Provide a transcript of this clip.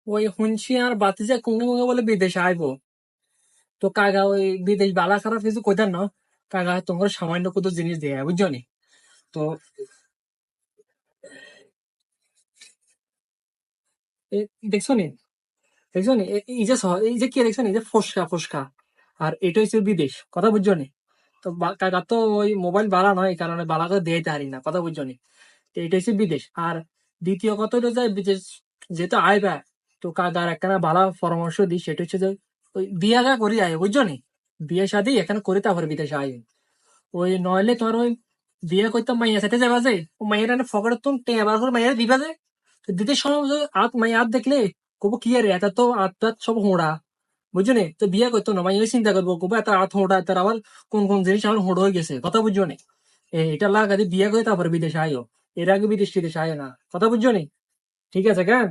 ওই শুনছি আর বাতিজা কোনে কোনে বলে বিদেশে আইবো। তো কাকা ওই বিদেশ বালা খারাপ কিছু কইতার না। কাকা তোমার সামান্য কত জিনিস দেয় বুঝছো নি। তো দেখছো নি, দেখছো নি এই যে এই যে কি দেখছো নি, এই যে ফসকা ফসকা, আর এটা হচ্ছে বিদেশ, কথা বুঝছো নি। তো কাকা তো ওই মোবাইল বালা নয়, এই কারণে বালা করে দিতে পারি না, কথা বুঝছো নি। তো এটা হচ্ছে বিদেশ। আর দ্বিতীয় কথা হলো যে বিদেশ যেহেতু আইবা, তো কাকার একখানা ভালো পরামর্শ দিই, সেটা হচ্ছে যে ওই বিয়া গা করি আয় বুঝছো নি। বিয়ে শাদী এখানে করে তারপরে বিদেশে আয়। ওই নইলে তোর ওই বিয়ে করতে মাইয়া সাথে যাবা যে, ও মাইয়ের এনে ফকড়ে তুমি টেবার করে মাইয়া দিবা যে, তো দিতে সময় যে আত মাইয়া আত দেখলে কব কি রে, এটা তো আত টাত সব হোড়া, বুঝছো নি। তো বিয়ে করতো না, মাইয়া চিন্তা করবো কব এত আত হোড়া, তার আবার কোন কোন জিনিস আমার হোড় হয়ে গেছে, কথা বুঝছো নি। এটা লাগা দিয়ে বিয়ে করে তারপরে বিদেশে আয়ো, এর আগে বিদেশ টিদেশে আয় না, কথা বুঝছো নি। ঠিক আছে কেন?